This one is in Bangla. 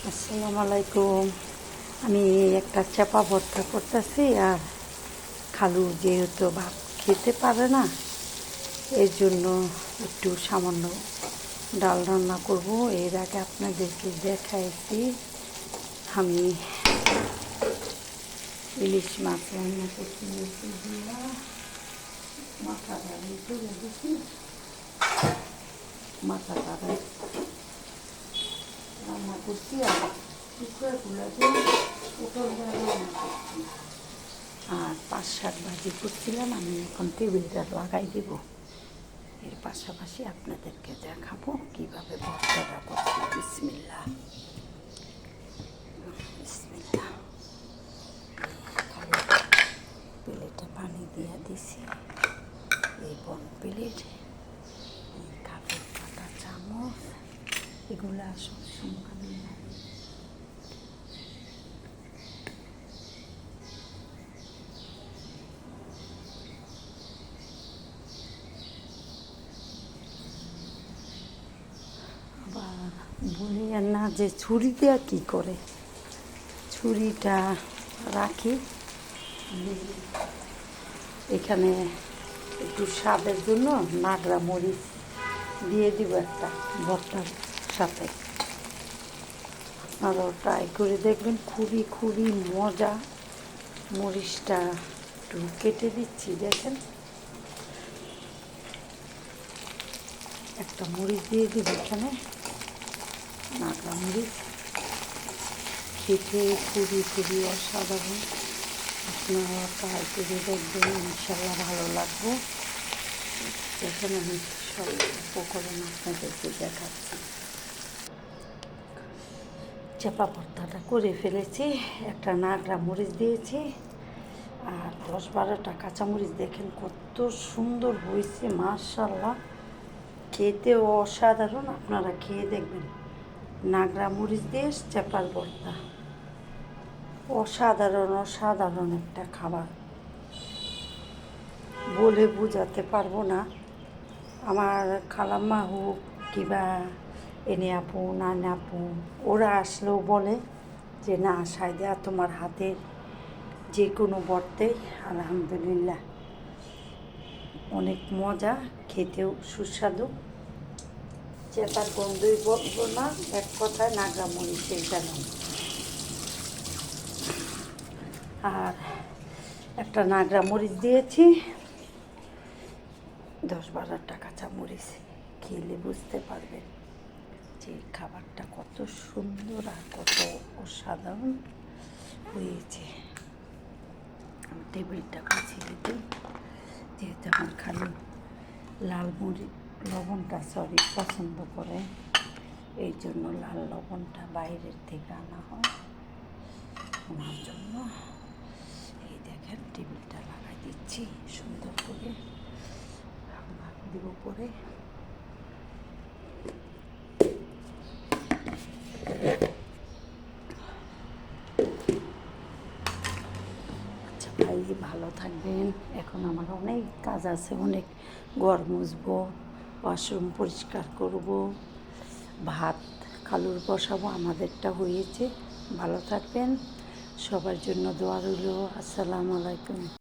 আসসালামু আলাইকুম। আমি একটা চাপা ভর্তা করতেছি, আর খালু যেহেতু ভাত খেতে পারে না, এর জন্য একটু সামান্য ডাল রান্না করব। এর আগে আপনাদেরকে দেখাইছি আমি ইলিশ মাছ রান্না করতে মাথা ডালি তুলে দিচ্ছি। মাথা ডালি রান্না করছি, আর শুক্রগুলো রান্না করছি, আর 5-7 ভাজি করছিলাম। আমি এখন টেবিলটা লাগাই দেব। এর পাশাপাশি আপনাদেরকে দেখাবো কীভাবে ভর্তাটা করছি। বিসমিল্লাহ বিসমিল্লাহ। প্লেটে পানি দিয়ে দিছি, এই বন প্লেট, এই কাপড় কাটা চামচ, এগুলো সবসময় আমি বলি না যে ছুরি দেওয়া কী করে, ছুরিটা রাখি এখানে একটু স্বাদের জন্য। নাগরা মরিচ দিয়ে দিব একটা ভর্তার সাথে, আপনারাও ট্রাই করে দেখবেন, খুবই খুবই মজা। মরিচটা একটু কেটে দিচ্ছি, দেখেন একটা মরিচ দিয়ে দিব এখানে, নাগরা মরিচ। খেতে খুবই খুবই অসাধারণ, আপনারা ট্রাই করে দেখবেন, ইনশাল্লাহ ভালো লাগবে। দেখেন আমি সব উপকরণ আপনাদেরকে দেখাচ্ছি। চাপা ভর্তাটা করে ফেলেছি, একটা নাগরা মরিচ দিয়েছি, আর 10-12টা কাঁচামরিচ। দেখেন কত সুন্দর হয়েছে, মাশাআল্লাহ, খেতেও অসাধারণ। আপনারা খেয়ে দেখবেন, নাগরা মরিচ দিয়ে চাপার ভর্তা অসাধারণ অসাধারণ একটা খাবার, বলে বোঝাতে পারবো না। আমার খালাম্মা হোক কিংবা এনে আপু নানি আপু, ওরা আসলেও বলে যে না সাইদা তোমার হাতের যে কোনো ভর্তাই আলহামদুলিল্লাহ অনেক মজা, খেতেও সুস্বাদু। চেতার গন্ধই বলবো না, এক কথায় নাগরা মরিচের জানান। আর একটা নাগরা মরিচ দিয়েছি, 10-12টা কাঁচামরিচ। খেলে বুঝতে পারবেন যে খাবারটা কত সুন্দর আর কত অসাধারণ হয়েছে। আমি টেবিলটা গুছিয়ে দিই, যেহেতু আমার খালি লাল লবণটা পছন্দ করে, এই জন্য লাল লবণটা বাইরের থেকে আনা হয় ওনার জন্য। এই দেখেন টেবিলটা লাগাই দিচ্ছি সুন্দর করে, দিব পরে। আচ্ছা ভাই, ভালো থাকবেন। এখন আমার অনেক কাজ আছে, অনেক ঘর মুছবো, ওয়াশরুম পরিষ্কার করব, ভাত খালুর বসাবো, আমাদেরটা হয়েছে। ভালো থাকবেন, সবার জন্য দোয়া রইল। আসসালামু আলাইকুম।